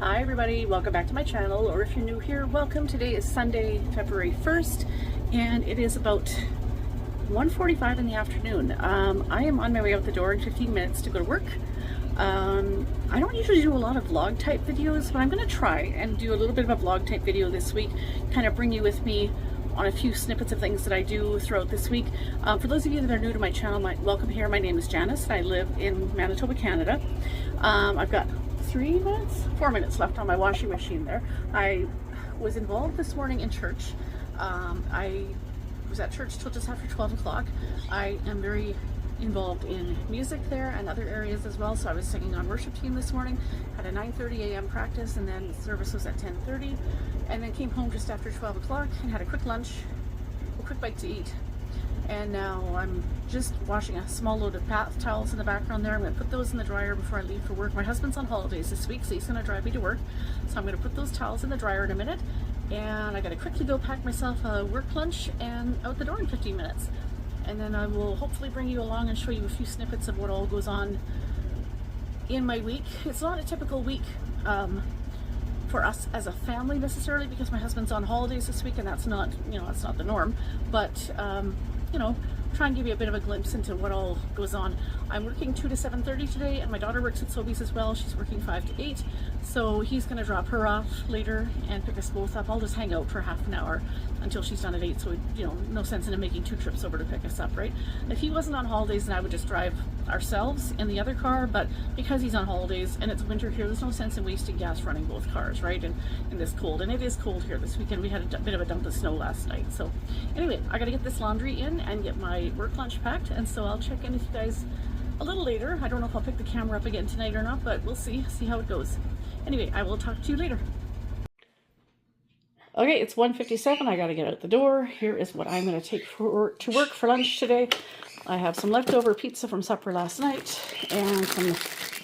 Hi everybody, welcome back to my channel, or if you're new here, welcome. Today is Sunday, February 1st, and it is about 1:45 in the afternoon. I am on my way out the door in 15 minutes to go to work. I don't usually do a lot of vlog type videos, but I'm going to try and do a little bit of a vlog type video this week, kind of bring you with me on a few snippets of things that I do throughout this week. For those of you that are new to my channel, welcome here. My name is Janice and I live in Manitoba, Canada. I've got 4 minutes left on my washing machine there. I was involved this morning in church. I was at church till just after 12 o'clock. I am very involved in music there and other areas as well, so I was singing on worship team this morning, had a 9:30 a.m. practice, and then service was at 10:30, and then came home just after 12 o'clock and had a quick lunch, a quick bite to eat. And now I'm just washing a small load of bath towels in the background there. I'm going to put those in the dryer before I leave for work. My husband's on holidays this week, so he's going to drive me to work. So I'm going to put those towels in the dryer in a minute. And I got to quickly go pack myself a work lunch and out the door in 15 minutes. And then I will hopefully bring you along and show you a few snippets of what all goes on in my week. It's not a typical week for us as a family necessarily, because my husband's on holidays this week, and that's not, that's not the norm. But try and give you a bit of a glimpse into what all goes on. I'm working 2 to 7:30 today, and my daughter works at Sobeys as well. She's working 5 to 8, so he's going to drop her off later and pick us both up. I'll just hang out for half an hour until she's done at 8, so no sense in him making 2 trips over to pick us up, right? If he wasn't on holidays, then I would just drive ourselves in the other car, but because he's on holidays and it's winter here, there's no sense in wasting gas running both cars, right? And in this cold, and it is cold here this weekend. We had a bit of a dump of snow last night. So anyway, I gotta get this laundry in and get my work lunch packed, and so I'll check in with you guys a little later. I don't know if I'll pick the camera up again tonight or not, but we'll see how it goes. Anyway, I will talk to you later. Okay, it's 1:57. I gotta get out the door. Here is what I'm gonna take to work for lunch today. I have some leftover pizza from supper last night, and some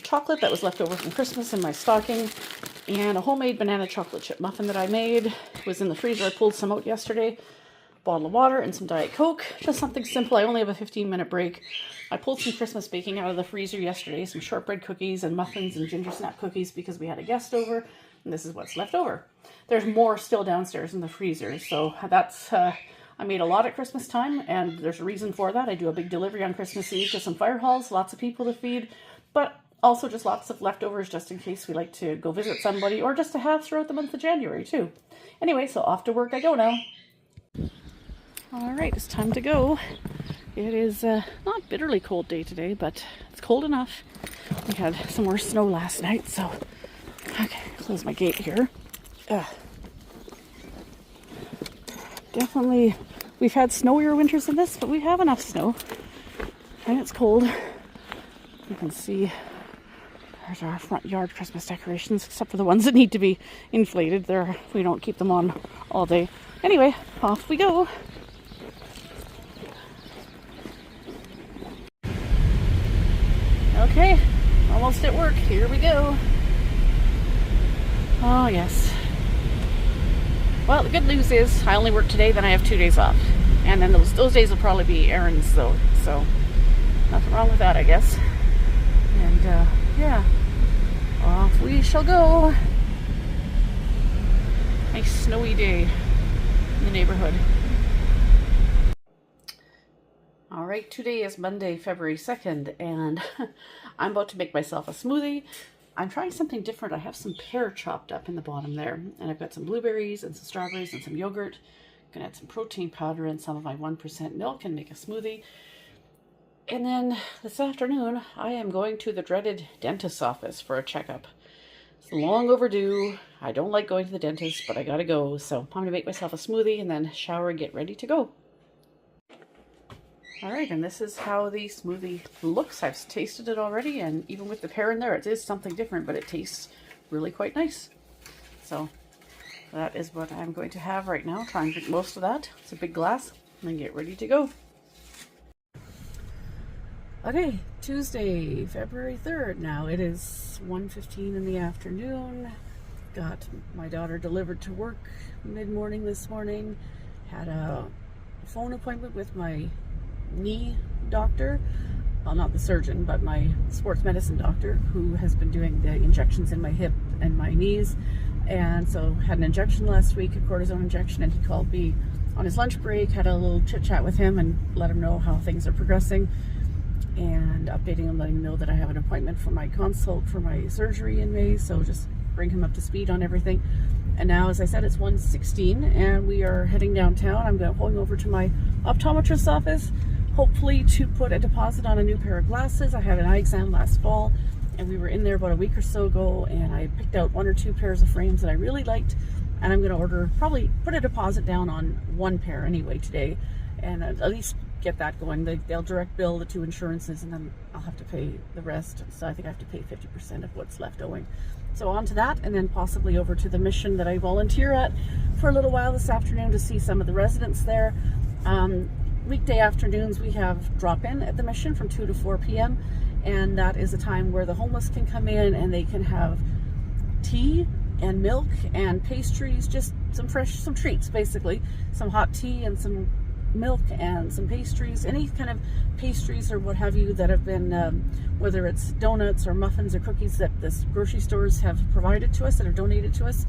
chocolate that was left over from Christmas in my stocking, and a homemade banana chocolate chip muffin that I made. It was in the freezer. I pulled some out yesterday. Bottle of water and some Diet Coke. Just something simple. I only have a 15-minute break. I pulled some Christmas baking out of the freezer yesterday, some shortbread cookies and muffins and ginger snap cookies, because we had a guest over, and this is what's left over. There's more still downstairs in the freezer, so that's I made a lot at Christmas time, and there's a reason for that. I do a big delivery on Christmas Eve to some fire halls, lots of people to feed, but also just lots of leftovers just in case we like to go visit somebody, or just to have throughout the month of January too. Anyway, so off to work I go now. All right, it's time to go. It is not a bitterly cold day today, but it's cold enough. We had some more snow last night, so okay, close my gate here. Definitely, we've had snowier winters than this, but we have enough snow, and it's cold. You can see there's our front yard Christmas decorations, except for the ones that need to be inflated. We don't keep them on all day. Anyway, off we go. Okay, almost at work. Here we go. Oh yes. Well, the good news is I only work today, then I have 2 days off. And then those days will probably be errands though, so nothing wrong with that, I guess. And yeah, off we shall go. Nice snowy day in the neighborhood. Alright, today is Monday, February 2nd, and I'm about to make myself a smoothie. I'm trying something different. I have some pear chopped up in the bottom there, and I've got some blueberries and some strawberries and some yogurt. I'm going to add some protein powder and some of my 1% milk and make a smoothie. And then this afternoon, I am going to the dreaded dentist's office for a checkup. It's long overdue. I don't like going to the dentist, but I gotta go. So I'm going to make myself a smoothie and then shower and get ready to go. Alright, and this is how the smoothie looks. I've tasted it already, and even with the pear in there, it is something different, but it tastes really quite nice. So that is what I'm going to have right now. Try and drink most of that. It's a big glass, and then get ready to go. Okay, Tuesday, February 3rd now. It is 1:15 in the afternoon. Got my daughter delivered to work mid-morning this morning. Had a phone appointment with my knee doctor. well, not the surgeon, but my sports medicine doctor, who has been doing the injections in my hip and my knees. And so had an injection last week, a cortisone injection, and he called me on his lunch break, had a little chit chat with him and let him know how things are progressing, and updating him, letting him know that I have an appointment for my consult for my surgery in May, so just bring him up to speed on everything. And now, as I said, it's 1:16 and we are heading downtown. I'm going over to my optometrist's office, hopefully to put a deposit on a new pair of glasses. I had an eye exam last fall and we were in there about a week or so ago, and I picked out 1 or 2 pairs of frames that I really liked, and I'm going to probably put a deposit down on 1 pair anyway today, and at least get that going. They'll direct bill the 2 insurances, and then I'll have to pay the rest. So I think I have to pay 50% of what's left owing. So on to that, and then possibly over to the mission that I volunteer at for a little while this afternoon to see some of the residents there. Weekday afternoons we have drop-in at the mission from 2 to 4 p.m. and that is a time where the homeless can come in and they can have tea and milk and pastries, just some treats, basically some hot tea and some milk and some pastries, any kind of pastries or what have you that have been, whether it's donuts or muffins or cookies that the grocery stores have provided to us, that are donated to us.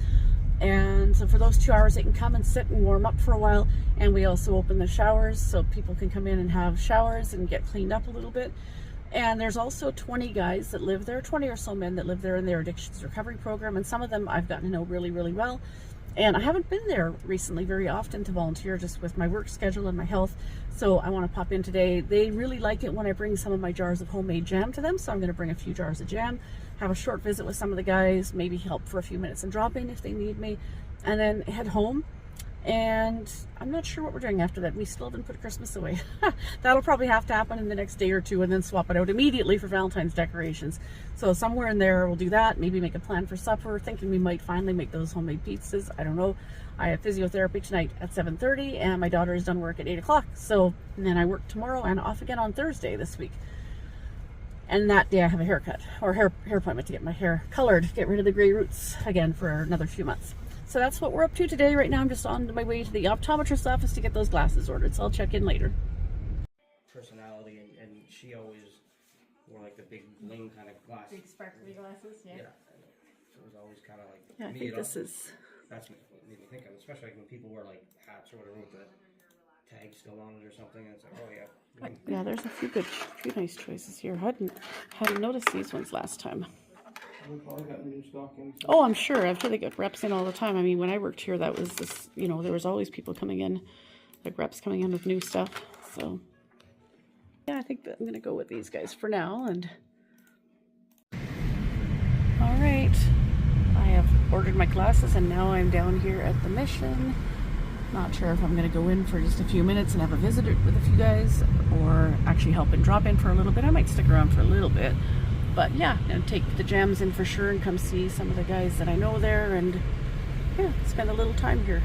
And so for those 2 hours they can come and sit and warm up for a while, and we also open the showers so people can come in and have showers and get cleaned up a little bit. And there's also 20 guys that live there, 20 or so men that live there in their addictions recovery program, and some of them I've gotten to know really, really well. And I haven't been there recently very often to volunteer, just with my work schedule and my health. So I want to pop in today. They really like it when I bring some of my jars of homemade jam to them. So I'm going to bring a few jars of jam, have a short visit with some of the guys, maybe help for a few minutes and drop in if they need me, and then head home. And I'm not sure what we're doing after that. We still haven't put Christmas away. That'll probably have to happen in the next day or two, and then swap it out immediately for Valentine's decorations. So somewhere in there we'll do that, maybe make a plan for supper, thinking we might finally make those homemade pizzas. I don't know. I have physiotherapy tonight at 7:30 and my daughter is done work at 8 o'clock. So, and then I work tomorrow and off again on Thursday this week. And that day I have a haircut, or hair appointment to get my hair colored, get rid of the gray roots again for another few months. So that's what we're up to today. Right now I'm just on my way to the optometrist's office to get those glasses ordered, so I'll check in later. Personality, and she always wore like the big bling kind of glasses. Big sparkly glasses, yeah. Yeah, so it was always kind of like, yeah, I think this is... That's what made me think of it, especially like when people wear like hats or whatever with the tag still on it or something, and it's like, oh yeah. Yeah, there's a few nice choices here. I hadn't noticed these ones last time. Oh, I'm sure. I'm sure they get reps in all the time. I mean, when I worked here, that was this, you know, there was always people coming in, like reps coming in with new stuff. So, yeah, I think that I'm going to go with these guys for now. And all right, I have ordered my glasses and now I'm down here at the mission. Not sure if I'm going to go in for just a few minutes and have a visit with a few guys, or actually help and drop in for a little bit. I might stick around for a little bit. But yeah, and take the jams in for sure and come see some of the guys that I know there, and yeah, spend a little time here.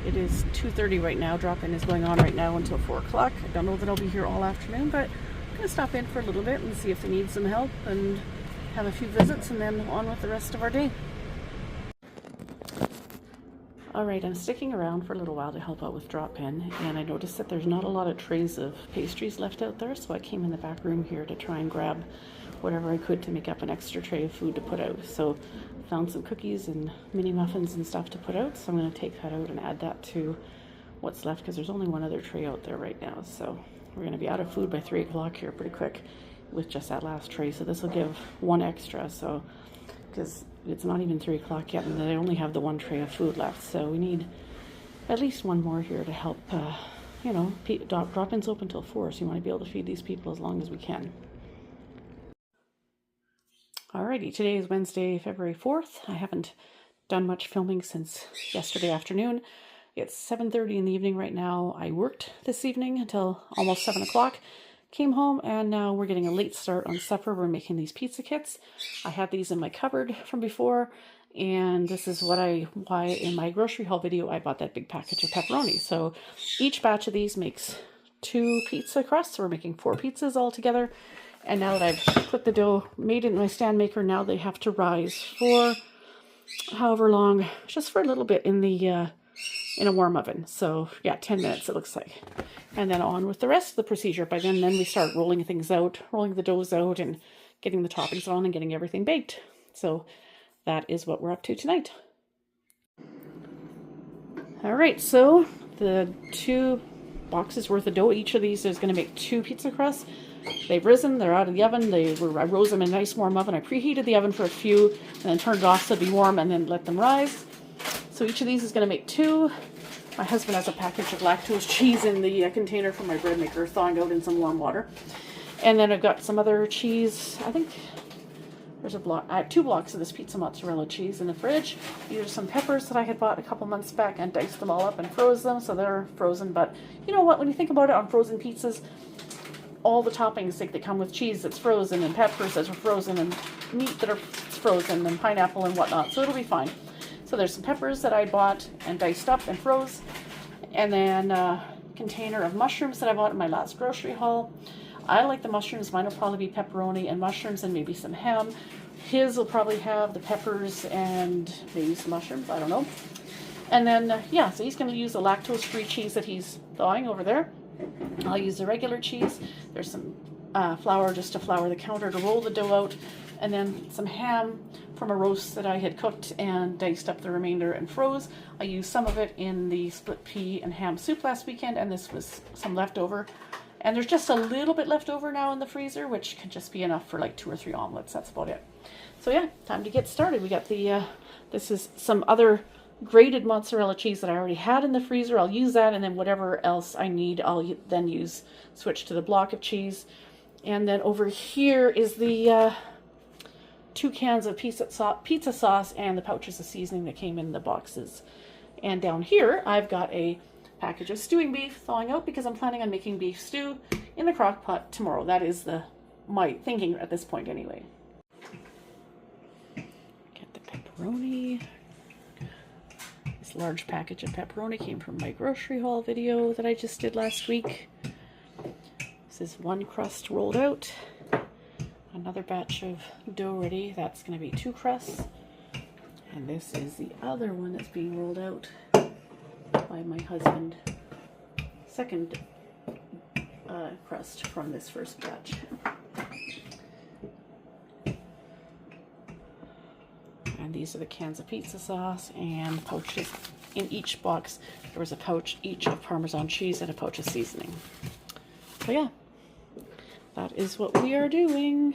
It is 2:30 right now. Drop-in is going on right now until 4 o'clock. I don't know that I'll be here all afternoon, but I'm going to stop in for a little bit and see if they need some help and have a few visits, and then on with the rest of our day. Alright, I'm sticking around for a little while to help out with drop-in, and I noticed that there's not a lot of trays of pastries left out there, so I came in the back room here to try and grab whatever I could to make up an extra tray of food to put out. So found some cookies and mini muffins and stuff to put out, so I'm going to take that out and add that to what's left, because there's only one other tray out there right now. So we're going to be out of food by 3 o'clock here pretty quick with just that last tray, so this will give one extra, so because it's not even 3 o'clock yet and they only have the one tray of food left, so we need at least one more here to help. You know, drop-in's open till 4, so you want to be able to feed these people as long as we can. Alrighty, today is Wednesday, February 4th. I haven't done much filming since yesterday afternoon. It's 7:30 in the evening right now. I worked this evening until almost 7 o'clock. Came home, and now we're getting a late start on supper. We're making these pizza kits. I had these in my cupboard from before, and this is why in my grocery haul video I bought that big package of pepperoni. So each batch of these makes 2 pizza crusts. So we're making 4 pizzas all together. And now that I've put the dough, made it in my stand maker, now they have to rise for however long, just for a little bit in the in a warm oven. So yeah, 10 minutes it looks like. And then on with the rest of the procedure. By then we start rolling things out, rolling the doughs out and getting the toppings on and getting everything baked. So that is what we're up to tonight. All right, so the 2 boxes worth of dough, each of these is going to make 2 pizza crusts. They've risen, they're out of the oven. I rose them in a nice warm oven. I preheated the oven for a few and then turned it off so they'd be warm and then let them rise. So each of these is going to make 2. My husband has a package of lactose cheese in the container from my bread maker, thawing out in some warm water. And then I've got some other cheese. I think there's a block. I have 2 blocks of this pizza mozzarella cheese in the fridge. These are some peppers that I had bought a couple months back and diced them all up and froze them, so they're frozen. But you know what? When you think about it, on frozen pizzas, all the toppings that come with cheese that's frozen and peppers that are frozen and meat that are frozen and pineapple and whatnot, so it'll be fine. So there's some peppers that I bought and diced up and froze, and then a container of mushrooms that I bought in my last grocery haul. I like the mushrooms. Mine will probably be pepperoni and mushrooms and maybe some ham. His will probably have the peppers and maybe some mushrooms, I don't know. And then yeah, so he's going to use the lactose-free cheese that he's thawing over there. I'll use the regular cheese. There's some flour just to flour the counter to roll the dough out, and then some ham from a roast that I had cooked and diced up the remainder and froze. I used some of it in the split pea and ham soup last weekend, and this was some leftover. And there's just a little bit left over now in the freezer, which can just be enough for like 2 or 3 omelets. That's about it. So yeah, time to get started. We got the this is some other grated mozzarella cheese that I already had in the freezer. I'll use that, and then whatever else I need, I'll then switch to the block of cheese. And then over here is the 2 cans of pizza sauce and the pouches of seasoning that came in the boxes. And down here, I've got a package of stewing beef thawing out because I'm planning on making beef stew in the crock pot tomorrow. That is my thinking at this point anyway. Get the pepperoni. This large package of pepperoni came from my grocery haul video that I just did last week. This is 1 crust rolled out. Another batch of dough ready. That's going to be 2 crusts. And this is the other one that's being rolled out by my husband. Second crust from this first batch. And these are the cans of pizza sauce and pouches. In each box there was a pouch each of Parmesan cheese and a pouch of seasoning. So yeah, that is what we are doing.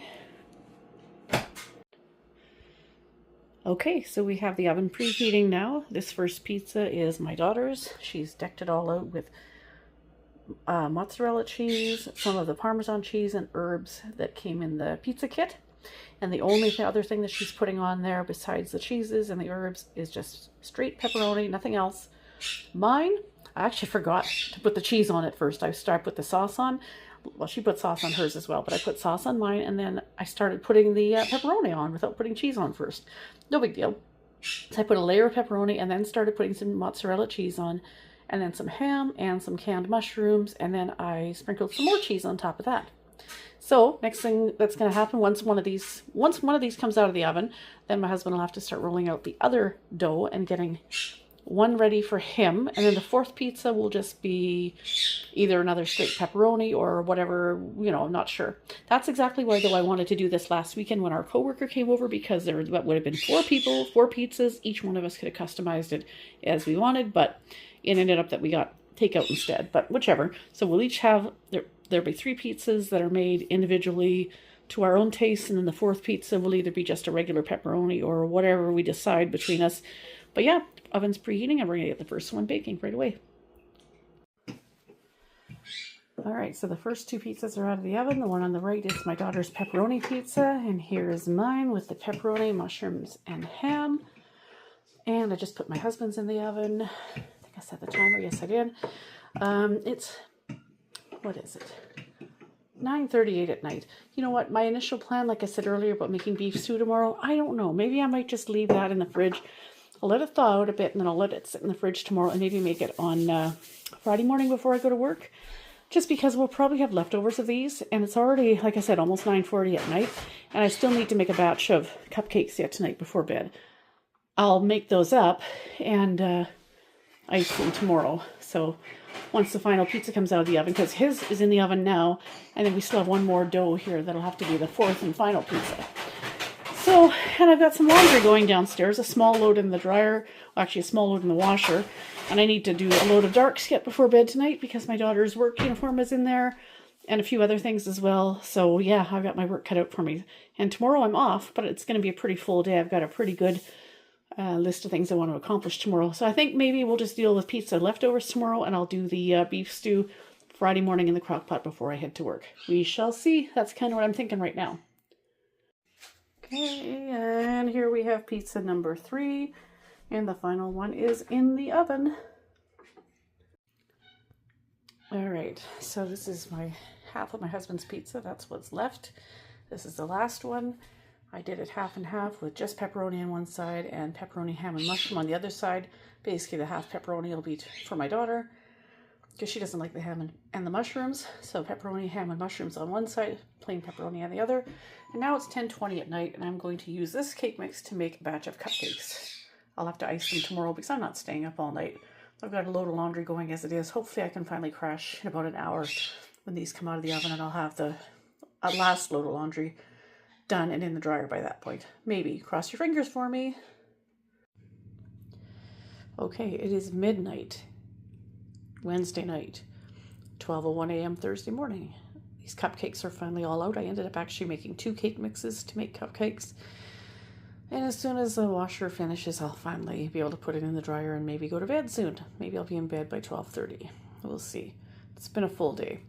Okay, so we have the oven preheating now. This first pizza is my daughter's. She's decked it all out with mozzarella cheese, some of the Parmesan cheese, and herbs that came in the pizza kit. And the only other thing that she's putting on there besides the cheeses and the herbs is just straight pepperoni, nothing else. Mine, I actually forgot to put the cheese on it first. I put the sauce on. Well, she put sauce on hers as well, but I put sauce on mine, and then I started putting the pepperoni on without putting cheese on first. No big deal. So I put a layer of pepperoni and then started putting some mozzarella cheese on, and then some ham and some canned mushrooms, and then I sprinkled some more cheese on top of that. So next thing that's going to happen, once one of these comes out of the oven, then my husband will have to start rolling out the other dough and getting one ready for him, and then the 4th pizza will just be either another straight pepperoni or whatever, you know, I'm not sure. That's exactly why though I wanted to do this last weekend when our coworker came over, because there would have been 4 people, 4 pizzas. Each one of us could have customized it as we wanted, but it ended up that we got takeout instead, but whichever. So we'll each have, there'll be 3 pizzas that are made individually to our own taste, and then the 4th pizza will either be just a regular pepperoni or whatever we decide between us. But yeah, oven's preheating and we're going to get the first one baking right away. Alright, so the first 2 pizzas are out of the oven. The one on the right is my daughter's pepperoni pizza, and here is mine with the pepperoni, mushrooms, and ham. And I just put my husband's in the oven. I think I set the timer. Yes, I did. What is it? 9:38 at night. You know what? My initial plan, like I said earlier about making beef stew tomorrow, I don't know. Maybe I might just leave that in the fridge. I'll let it thaw out a bit, and then I'll let it sit in the fridge tomorrow and maybe make it on Friday morning before I go to work. Just because we'll probably have leftovers of these, and it's already, like I said, almost 9:40 at night, and I still need to make a batch of cupcakes yet tonight before bed. I'll make those up, and ice them tomorrow. So once the final pizza comes out of the oven, because his is in the oven now, and then we still have one more dough here that'll have to be the fourth and final pizza. So, and I've got some laundry going downstairs, a small load in the dryer, well, actually a small load in the washer, and I need to do a load of darks yet before bed tonight because my daughter's work uniform is in there, and a few other things as well. So yeah, I've got my work cut out for me. And tomorrow I'm off, but it's going to be a pretty full day. I've got a pretty good list of things I want to accomplish tomorrow. So I think maybe we'll just deal with pizza leftovers tomorrow, and I'll do the beef stew Friday morning in the crock pot before I head to work. We shall see. That's kind of what I'm thinking right now. Okay, and here we have pizza number 3, and the final one is in the oven. All right, so this is my half of my husband's pizza. That's what's left. This is the last one. I did it half and half with just pepperoni on one side and pepperoni, ham, and mushroom on the other side. Basically, the half pepperoni will be for my daughter because she doesn't like the ham and the mushrooms. So pepperoni, ham, and mushrooms on one side, plain pepperoni on the other. And now it's 10:20 at night, and I'm going to use this cake mix to make a batch of cupcakes. I'll have to ice them tomorrow because I'm not staying up all night. I've got a load of laundry going as it is. Hopefully I can finally crash in about an hour when these come out of the oven, and I'll have the last load of laundry done and in the dryer by that point. Maybe. Cross your fingers for me. Okay, it is midnight, Wednesday night, 12:01 a.m. Thursday morning. These cupcakes are finally all out. I ended up actually making 2 cake mixes to make cupcakes. And as soon as the washer finishes, I'll finally be able to put it in the dryer and maybe go to bed soon. Maybe I'll be in bed by 12:30. We'll see. It's been a full day.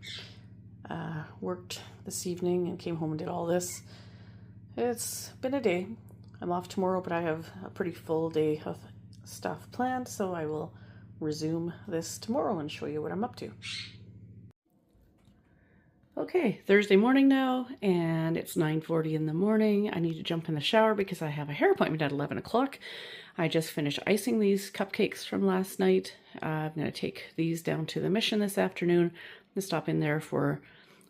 Worked this evening and came home and did all this. It's been a day. I'm off tomorrow, but I have a pretty full day of stuff planned, so I will resume this tomorrow and show you what I'm up to. Okay, Thursday morning now, and it's 9:40 in the morning. I need to jump in the shower because I have a hair appointment at 11 o'clock. I just finished icing these cupcakes from last night. I'm going to take these down to the mission this afternoon and stop in there for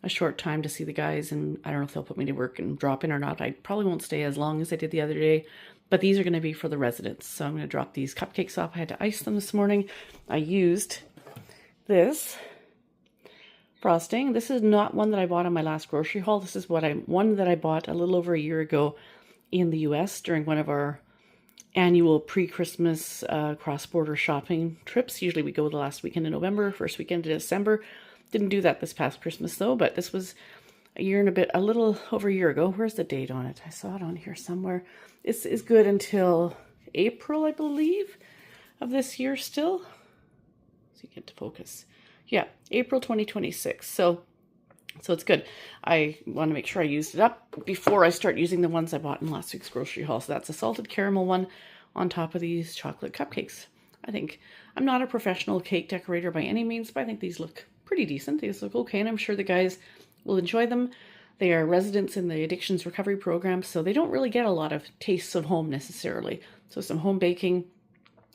a short time to see the guys, and I don't know if they'll put me to work and drop in or not. I probably won't stay as long as I did the other day, but these are going to be for the residents. So I'm going to drop these cupcakes off. I had to ice them this morning. I used this frosting. This is not one that I bought on my last grocery haul. This is one that I bought a little over a year ago in the US during one of our annual pre-Christmas cross-border shopping trips. Usually we go the last weekend in November, first weekend of December. Didn't do that this past Christmas though, but this was a little over a year ago. Where's the date on it? I saw it on here somewhere. It's good until April, I believe, of this year still. So you get to focus. Yeah, April 2026. So it's good. I want to make sure I used it up before I start using the ones I bought in last week's grocery haul. So that's a salted caramel one on top of these chocolate cupcakes. I think I'm not a professional cake decorator by any means, but I think these look pretty decent. These look okay, and I'm sure the guys will enjoy them. They are residents in the addictions recovery program, so they don't really get a lot of tastes of home necessarily. So some home baking,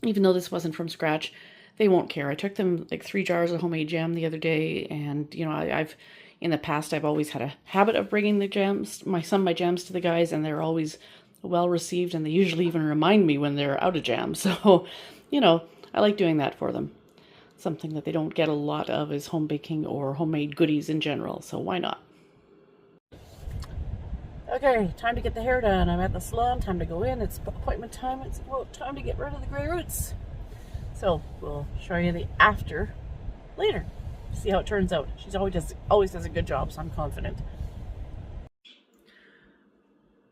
even though this wasn't from scratch, they won't care. I took them like 3 jars of homemade jam the other day, and you know, I've in the past I've always had a habit of bringing the jams, my jams to the guys, and they're always well received, and they usually even remind me when they're out of jam. So, you know, I like doing that for them. Something that they don't get a lot of is home baking or homemade goodies in general, so why not? Okay, time to get the hair done. I'm at the salon, time to go in. It's appointment time. It's about time to get rid of the gray roots. So we'll show you the after later. See how it turns out. She always does a good job, so I'm confident.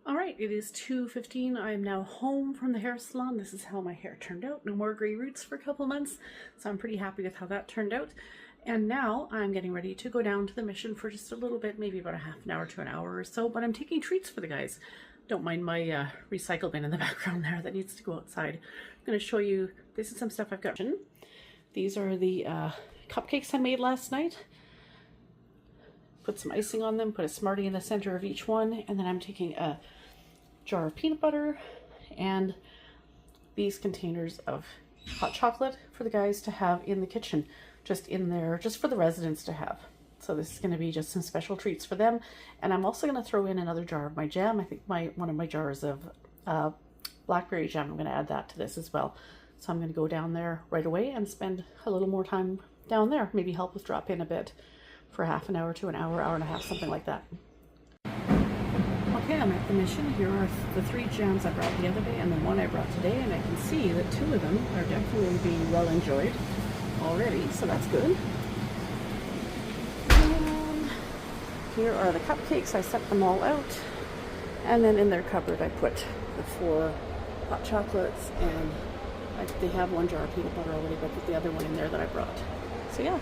All right, it is 2:15. I am now home from the hair salon. This is how my hair turned out. No more gray roots for a couple months, so I'm pretty happy with how that turned out. And now I'm getting ready to go down to the mission for just a little bit, maybe about a half an hour to an hour or so, but I'm taking treats for the guys. Don't mind my recycle bin in the background there that needs to go outside. I'm going to show you, this is some stuff I've got. These are the cupcakes I made last night. Put some icing on them, put a Smartie in the center of each one, and then I'm taking a jar of peanut butter and these containers of hot chocolate for the guys to have in the kitchen, just in there, just for the residents to have. So this is going to be just some special treats for them. And I'm also going to throw in another jar of my jam. I think one of my jars of blackberry jam, I'm going to add that to this as well. So I'm going to go down there right away and spend a little more time down there. Maybe help with drop in a bit for half an hour to an hour, hour and a half, something like that. Okay, I'm at the Mission. Here are the 3 jams I brought the other day and the one I brought today, and I can see that 2 of them are definitely being well enjoyed already, so that's good. And here are the cupcakes. I set them all out, and then in their cupboard I put the 4 hot chocolates, and they have 1 jar of peanut butter already, but put the other one in there that I brought. So yeah.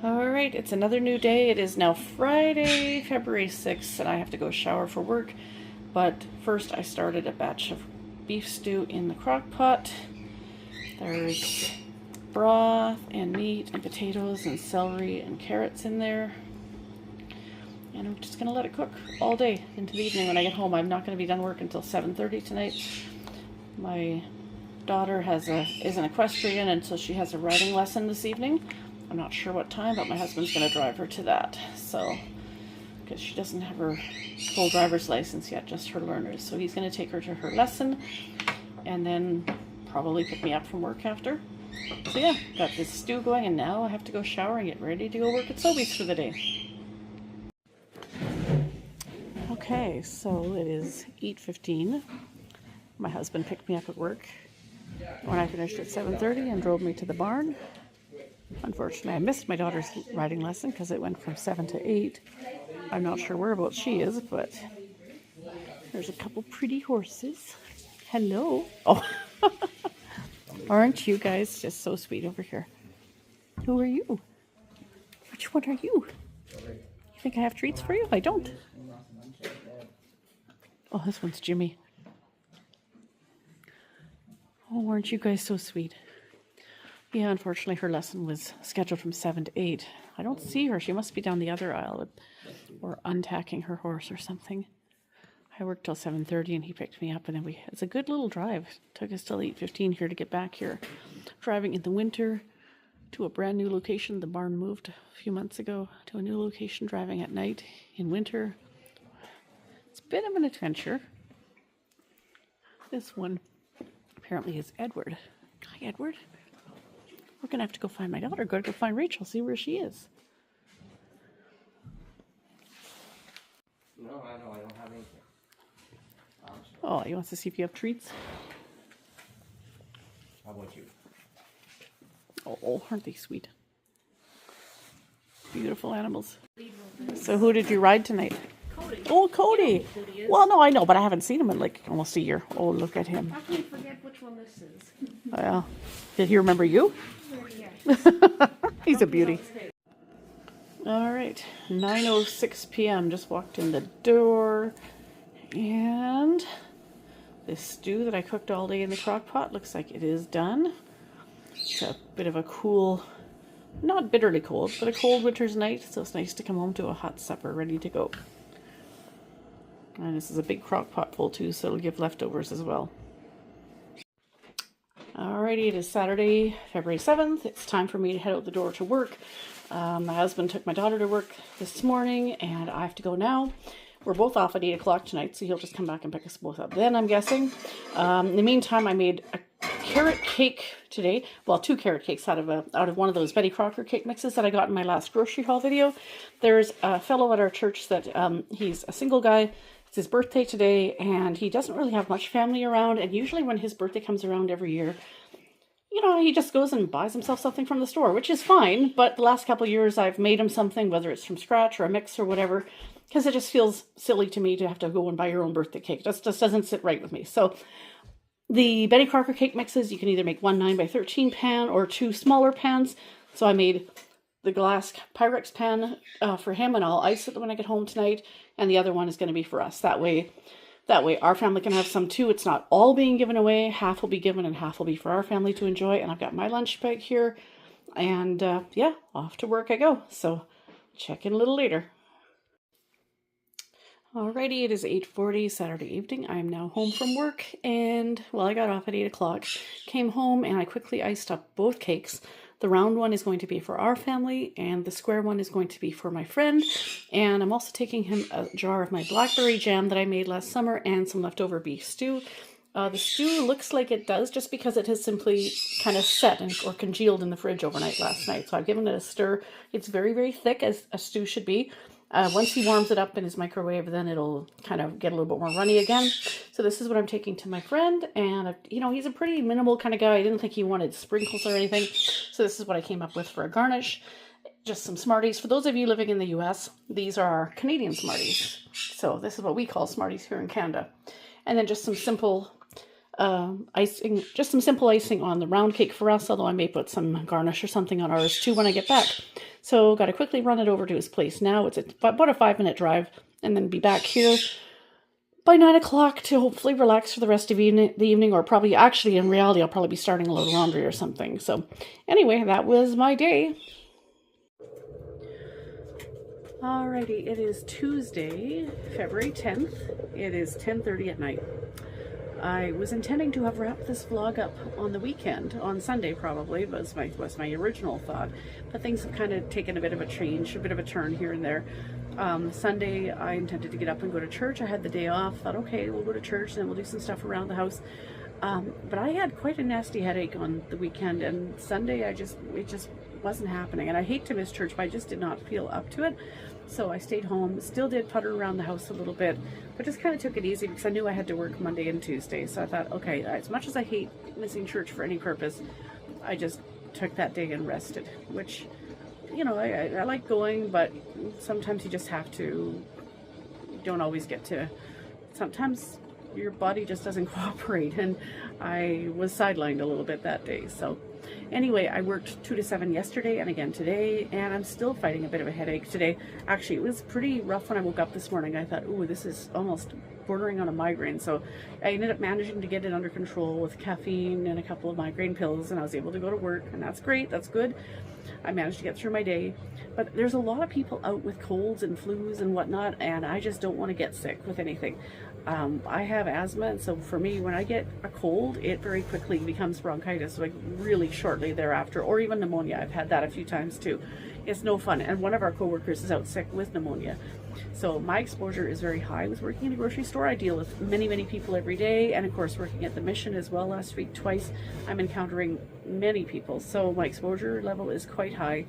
Alright, it's another new day. It is now Friday, February 6th, and I have to go shower for work. But first I started a batch of beef stew in the crock pot. There's broth and meat and potatoes and celery and carrots in there. And I'm just going to let it cook all day into the evening when I get home. I'm not going to be done work until 7:30 tonight. My daughter is an equestrian, and so she has a riding lesson this evening. I'm not sure what time, but my husband's going to drive her to that. So, because she doesn't have her full driver's license yet, just her learners. So he's going to take her to her lesson and then probably pick me up from work after. So yeah, got this stew going, and now I have to go shower and get ready to go work at Sobeys for the day. Okay, so it is 8:15. My husband picked me up at work when I finished at 7:30 and drove me to the barn. Unfortunately, I missed my daughter's riding lesson because it went from 7 to 8. I'm not sure whereabouts she is, but there's a couple pretty horses. Hello. Oh, aren't you guys just so sweet over here? Who are you? Which one are you? You think I have treats for you? I don't. Oh, this one's Jimmy. Oh, aren't you guys so sweet? Yeah, unfortunately, her lesson was scheduled from 7 to 8. I don't see her. She must be down the other aisle or untacking her horse or something. I worked till 7:30 and he picked me up, and then it's a good little drive. It took us till 8:15 here to get back here. Driving in the winter to a brand new location. The barn moved a few months ago to a new location, driving at night in winter. It's a bit of an adventure. This one apparently is Edward. Hi, Edward. We're going to have to go find my daughter. Go find Rachel, see where she is. No, I know, I don't have anything. Oh, he wants to see if you have treats? How about you? Oh, aren't they sweet? Beautiful animals. So who did you ride tonight? Cody. Oh, Cody. Well, no, I know, but I haven't seen him in like almost a year. Oh, look at him. How can you forget which one this is? Well, did he remember you? Yes. He's a beauty. All right, 9:06 p.m. Just walked in the door, and this stew that I cooked all day in the crock pot looks like it is done. It's a bit of a cool, not bitterly cold, but a cold winter's night, so it's nice to come home to a hot supper ready to go. And this is a big crock pot full too, so it'll give leftovers as well. Alrighty, it is Saturday, February 7th. It's time for me to head out the door to work. My husband took my daughter to work this morning, and I have to go now. We're both off at 8 o'clock tonight, so he'll just come back and pick us both up then, I'm guessing. In the meantime, I made a carrot cake today. Well, 2 carrot cakes out of one of those Betty Crocker cake mixes that I got in my last grocery haul video. There's a fellow at our church that he's a single guy. It's his birthday today, and he doesn't really have much family around, and usually when his birthday comes around every year, you know, he just goes and buys himself something from the store, which is fine, but the last couple of years I've made him something, whether it's from scratch or a mix or whatever, because it just feels silly to me to have to go and buy your own birthday cake. It just doesn't sit right with me. So the Betty Crocker cake mixes, you can either make 1 9x13 pan or 2 smaller pans. So I made the glass Pyrex pan for him, and I'll ice it when I get home tonight, and the other one is going to be for us. That way our family can have some too. It's not all being given away. Half will be given and half will be for our family to enjoy. And I've got my lunch bag here, and yeah, off to work I go. So check in a little later. Alrighty, it is 8:40 Saturday evening. I am now home from work, and well, I got off at 8 o'clock, came home, and I quickly iced up both cakes. The round one is going to be for our family, and the square one is going to be for my friend. And I'm also taking him a jar of my blackberry jam that I made last summer and some leftover beef stew. The stew looks like it does just because it has simply kind of set or congealed in the fridge overnight last night. So I've given it a stir. It's very, very thick, as a stew should be. Once he warms it up in his microwave, then it'll kind of get a little bit more runny again. So this is what I'm taking to my friend. And, you know, he's a pretty minimal kind of guy. I didn't think he wanted sprinkles or anything. So this is what I came up with for a garnish. Just some Smarties. For those of you living in the US, these are our Canadian Smarties. So this is what we call Smarties here in Canada. And then just some simple icing, just some simple icing on the round cake for us, although I may put some garnish or something on ours too when I get back. So got to quickly run it over to his place now. It's about a 5-minute drive, and then be back here by 9 o'clock to hopefully relax for the rest of the evening, or probably, actually in reality, I'll probably be starting a load of laundry or something. So anyway, that was my day. Alrighty, it is Tuesday, February 10th. It is 10:30 at night. I was intending to have wrapped this vlog up on the weekend, on Sunday probably, was my original thought, but things have kind of taken a bit of a change, a bit of a turn here and there. Sunday I intended to get up and go to church. I had the day off, thought okay, we'll go to church and then we'll do some stuff around the house. But I had quite a nasty headache on the weekend, and Sunday it just wasn't happening. And I hate to miss church, but I just did not feel up to it. So I stayed home, still did putter around the house a little bit, but just kind of took it easy because I knew I had to work Monday and Tuesday. So I thought, okay, as much as I hate missing church for any purpose, I just took that day and rested, which, you know, I like going, but sometimes you just have to, you don't always get to, sometimes your body just doesn't cooperate, and I was sidelined a little bit that day. So anyway, I worked 2 to 7 yesterday and again today, and I'm still fighting a bit of a headache today. Actually, it was pretty rough when I woke up this morning. I thought, ooh, this is almost bordering on a migraine. So I ended up managing to get it under control with caffeine and a couple of migraine pills, and I was able to go to work, and that's great, that's good. I managed to get through my day. But there's a lot of people out with colds and flus and whatnot, and I just don't want to get sick with anything. I have asthma, and so for me, when I get a cold, it very quickly becomes bronchitis, like really shortly thereafter, or even pneumonia. I've had that a few times too. It's no fun, and one of our coworkers is out sick with pneumonia. So my exposure is very high with working in a grocery store. I deal with many, many people every day, and of course working at the mission as well last week twice, I'm encountering many people. So my exposure level is quite high.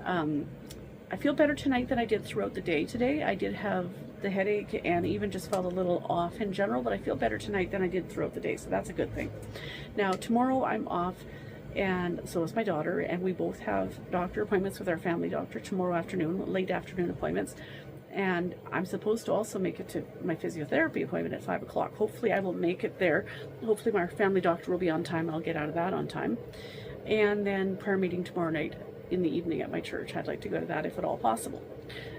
I feel better tonight than I did throughout the day today. I did have the headache and even just felt a little off in general, but I feel better tonight than I did throughout the day, so that's a good thing. Now tomorrow I'm off, and so is my daughter, and we both have doctor appointments with our family doctor tomorrow afternoon, late afternoon appointments. And I'm supposed to also make it to my physiotherapy appointment at 5 o'clock. Hopefully I will make it there. Hopefully my family doctor will be on time. I'll get out of that on time. And then prayer meeting tomorrow night in the evening at my church. I'd like to go to that if at all possible.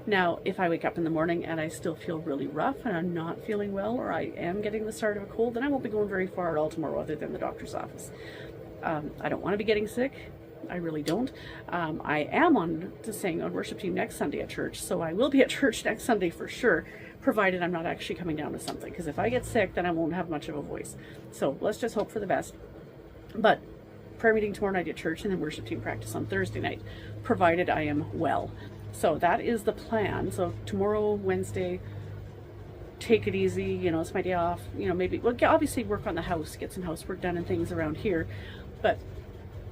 Now, if I wake up in the morning and I still feel really rough and I'm not feeling well, or I am getting the start of a cold, then I won't be going very far at all tomorrow other than the doctor's office. I don't want to be getting sick. I really don't. I am on to sing on worship team next Sunday at church, so I will be at church next Sunday for sure, provided I'm not actually coming down with something, because if I get sick, then I won't have much of a voice. So let's just hope for the best. But prayer meeting tomorrow night at church, and then worship team practice on Thursday night, provided I am well. So that is the plan. So tomorrow, Wednesday, take it easy, you know, it's my day off, you know, maybe, well, obviously work on the house, get some housework done and things around here, but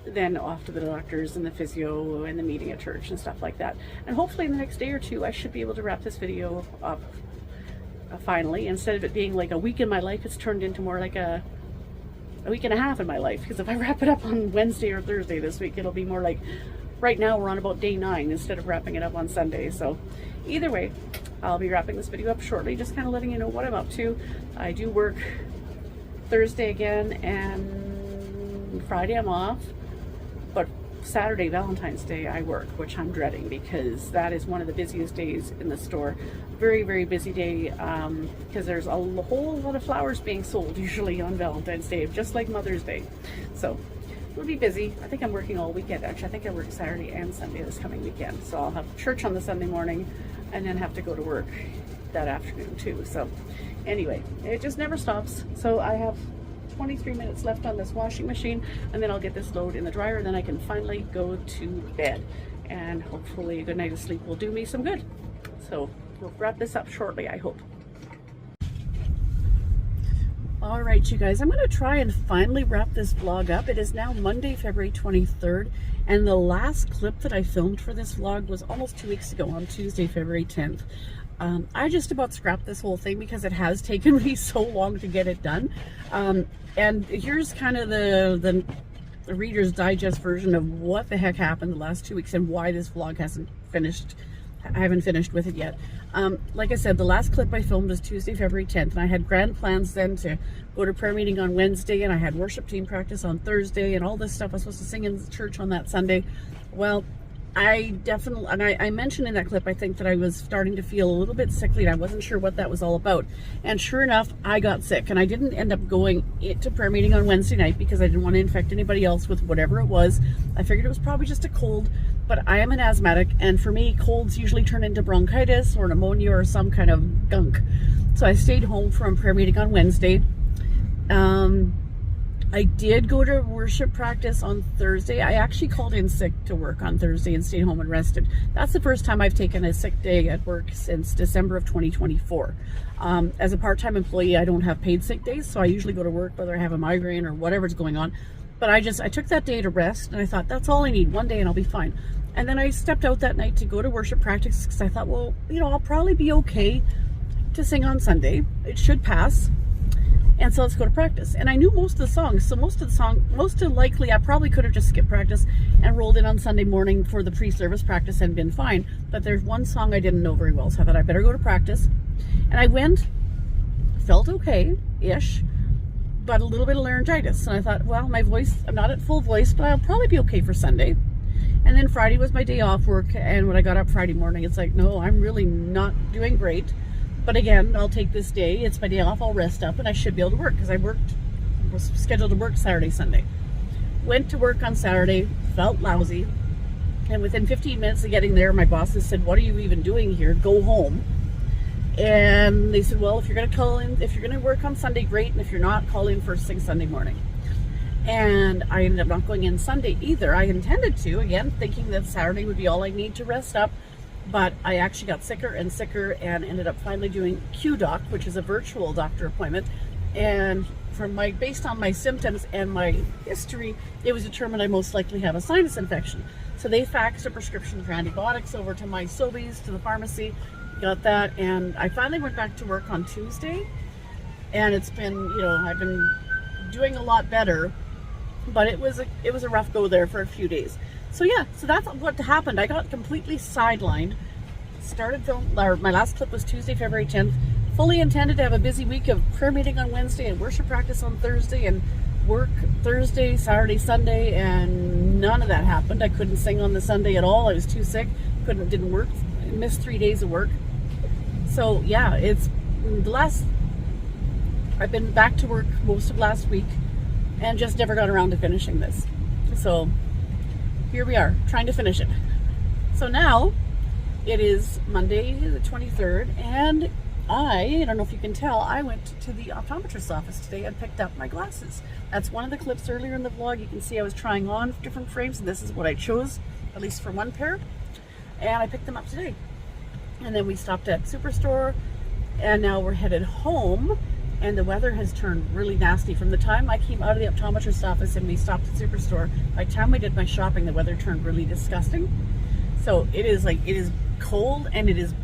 then off to the doctors and the physio and the meeting at church and stuff like that. And hopefully in the next day or two, I should be able to wrap this video up finally. Instead of it being like a week in my life, it's turned into more like a week and a half in my life. Because if I wrap it up on Wednesday or Thursday this week, it'll be more like, right now we're on about day 9 instead of wrapping it up on Sunday. So either way, I'll be wrapping this video up shortly, just kind of letting you know what I'm up to. I do work Thursday again, and Friday I'm off. But Saturday, Valentine's Day, I work, which I'm dreading because that is one of the busiest days in the store. Very, very busy day because there's a whole lot of flowers being sold usually on Valentine's Day, just like Mother's Day. So it'll be busy. I think I'm working all weekend. Actually, I think I work Saturday and Sunday this coming weekend. So I'll have church on the Sunday morning and then have to go to work that afternoon too. So anyway, it just never stops. So I have 23 minutes left on this washing machine, and then I'll get this load in the dryer, and then I can finally go to bed. And hopefully a good night of sleep will do me some good. So we'll wrap this up shortly, I hope. All right, you guys, I'm going to try and finally wrap this vlog up. It is now Monday, February 23rd, and the last clip that I filmed for this vlog was almost 2 weeks ago on Tuesday, February 10th. I just about scrapped this whole thing because it has taken me so long to get it done. And here's kind of the Reader's Digest version of what the heck happened the last 2 weeks and why this vlog hasn't finished. I haven't finished with it yet. Like I said, the last clip I filmed was Tuesday, February 10th, and I had grand plans then to go to prayer meeting on Wednesday, and I had worship team practice on Thursday, and all this stuff. I was supposed to sing in church on that Sunday. Well, I definitely, and I mentioned in that clip, I think, that I was starting to feel a little bit sickly, and I wasn't sure what that was all about. And sure enough, I got sick, and I didn't end up going to prayer meeting on Wednesday night because I didn't want to infect anybody else with whatever it was. I figured it was probably just a cold, but I am an asthmatic, and for me, colds usually turn into bronchitis or pneumonia or some kind of gunk. So I stayed home from prayer meeting on Wednesday. I did go to worship practice on Thursday. I actually called in sick to work on Thursday and stayed home and rested. That's the first time I've taken a sick day at work since December of 2024. As a part-time employee, I don't have paid sick days, so I usually go to work whether I have a migraine or whatever's going on. But I took that day to rest, and I thought, that's all I need, one day and I'll be fine. And then I stepped out that night to go to worship practice because I thought, well, you know, I'll probably be okay to sing on Sunday. It should pass. And so let's go to practice. And I knew most of the songs, so most of likely I probably could have just skipped practice and rolled in on Sunday morning for the pre-service practice and been fine. But there's one song I didn't know very well, so I thought I better go to practice. And I went, felt okay-ish, but a little bit of laryngitis. And I thought, well, my voice, I'm not at full voice, but I'll probably be okay for Sunday. And then Friday was my day off work, and when I got up Friday morning, it's like, no, I'm really not doing great. But again, I'll take this day. It's my day off. I'll rest up, and I should be able to work because I was scheduled to work Saturday, Sunday. Went to work on Saturday, felt lousy, and within 15 minutes of getting there, my bosses said, "What are you even doing here? Go home." And they said, "Well, if you're going to call in, if you're going to work on Sunday, great, and if you're not, call in first thing Sunday morning." And I ended up not going in Sunday either. I intended to, again, thinking that Saturday would be all I need to rest up. But I actually got sicker and sicker and ended up finally doing QDoc, which is a virtual doctor appointment. And based on my symptoms and my history, it was determined I most likely have a sinus infection. So they faxed a prescription for antibiotics over to my Sobeys, to the pharmacy, got that, and I finally went back to work on Tuesday. And it's been, you know, I've been doing a lot better, but it was a rough go there for a few days. So yeah, so that's what happened. I got completely sidelined. My last clip was Tuesday, February 10th. Fully intended to have a busy week of prayer meeting on Wednesday and worship practice on Thursday and work Thursday, Saturday, Sunday, and none of that happened. I couldn't sing on the Sunday at all. I was too sick. Didn't work. Missed 3 days of work. So yeah, I've been back to work most of last week and just never got around to finishing this. So here we are, trying to finish it. So now, it is Monday the 23rd, and I don't know if you can tell, I went to the optometrist's office today and picked up my glasses. That's one of the clips earlier in the vlog. You can see I was trying on different frames, and this is what I chose, at least for one pair. And I picked them up today. And then we stopped at Superstore, and now we're headed home. And the weather has turned really nasty. From the time I came out of the optometrist's office and we stopped at Superstore, by the time I did my shopping, the weather turned really disgusting. So it is cold and it is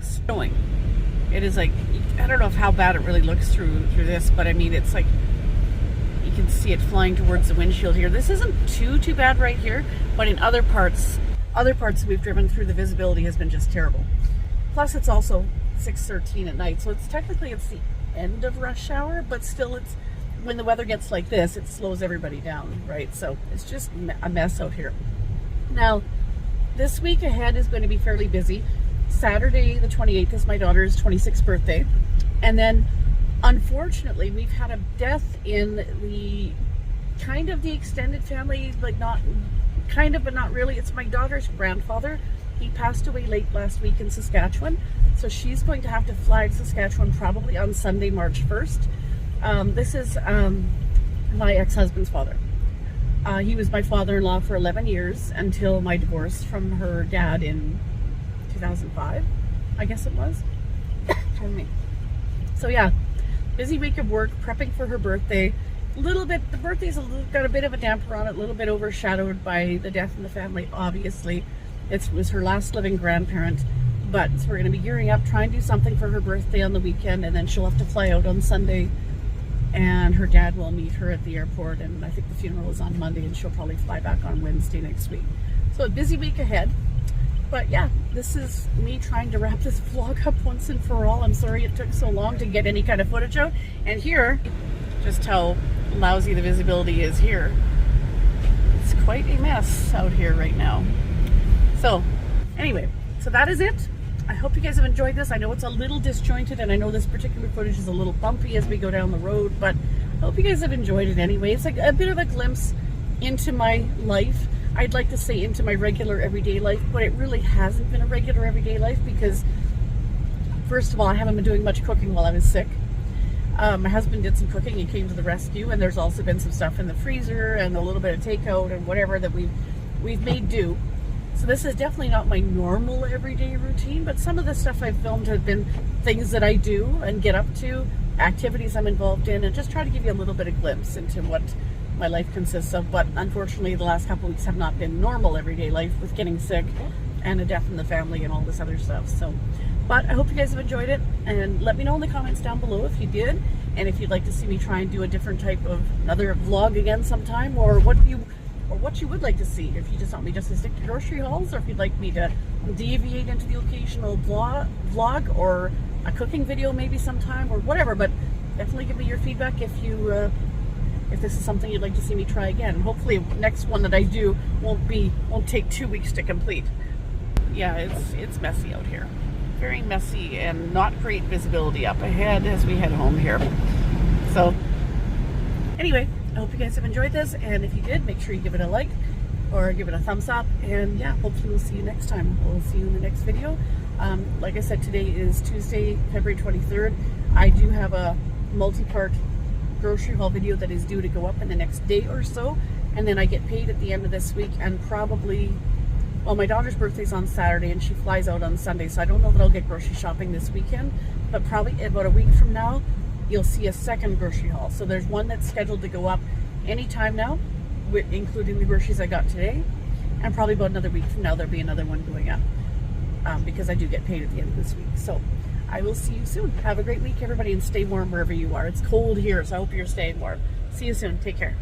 snowing. It is like, I don't know how bad it really looks through this, but I mean, it's like, you can see it flying towards the windshield here. This isn't too bad right here, but in other parts we've driven through, the visibility has been just terrible. Plus it's also 6:13 at night, so it's the end of rush hour, but still, it's when the weather gets like this, it slows everybody down, right? So it's just a mess out here. Now, this week ahead is going to be fairly busy. Saturday the 28th is my daughter's 26th birthday, and then unfortunately we've had a death in the extended family, like not kind of, but not really. It's my daughter's grandfather. He passed away late last week in Saskatchewan, so she's going to have to fly to Saskatchewan probably on Sunday, March 1st. This is my ex-husband's father. He was my father-in-law for 11 years until my divorce from her dad in 2005, I guess it was. Pardon me. So yeah, busy week of work, prepping for her birthday. The birthday's got a bit of a damper on it, a little bit overshadowed by the death in the family, obviously. It was her last living grandparent, but so we're going to be gearing up, trying to do something for her birthday on the weekend, and then she'll have to fly out on Sunday, and her dad will meet her at the airport, and I think the funeral is on Monday, and she'll probably fly back on Wednesday next week. So a busy week ahead. But yeah, this is me trying to wrap this vlog up once and for all. I'm sorry it took so long to get any kind of footage out. And here, just how lousy the visibility is here. It's quite a mess out here right now. So anyway, so that is it. I hope you guys have enjoyed this. I know it's a little disjointed, and I know this particular footage is a little bumpy as we go down the road, but I hope you guys have enjoyed it anyway. It's like a bit of a glimpse into my life. I'd like to say into my regular everyday life, but it really hasn't been a regular everyday life because, first of all, I haven't been doing much cooking while I was sick. My husband did some cooking and came to the rescue, and there's also been some stuff in the freezer and a little bit of takeout and whatever that we've made do. So this is definitely not my normal everyday routine, but some of the stuff I've filmed have been things that I do and get up to, activities I'm involved in, and just try to give you a little bit of glimpse into what my life consists of. But unfortunately the last couple of weeks have not been normal everyday life with getting sick and a death in the family and all this other stuff. So, but I hope you guys have enjoyed it, and let me know in the comments down below if you did, and if you'd like to see me try and do a different type of another vlog again sometime, or what you would like to see. If you just want me just to stick to grocery hauls, or if you'd like me to deviate into the occasional vlog or a cooking video maybe sometime, or whatever. But definitely give me your feedback if this is something you'd like to see me try again. And hopefully next one that I do won't take 2 weeks to complete. Yeah, it's messy out here. Very messy and not great visibility up ahead as we head home here. So anyway, I hope you guys have enjoyed this, and if you did, make sure you give it a like or give it a thumbs up, and yeah, hopefully we'll see you next time. We'll see you in the next video. Like I said, today is Tuesday, February 23rd. I do have a multi-part grocery haul video that is due to go up in the next day or so, and then I get paid at the end of this week, and probably, well, my daughter's birthday's on Saturday and she flies out on Sunday, so I don't know that I'll get grocery shopping this weekend, but probably about a week from now you'll see a second grocery haul. So there's one that's scheduled to go up anytime now, including the groceries I got today, and probably about another week from now there'll be another one going up, because I do get paid at the end of this week. So I will see you soon. Have a great week, everybody, and stay warm wherever you are. It's cold here, so I hope you're staying warm. See you soon. Take care.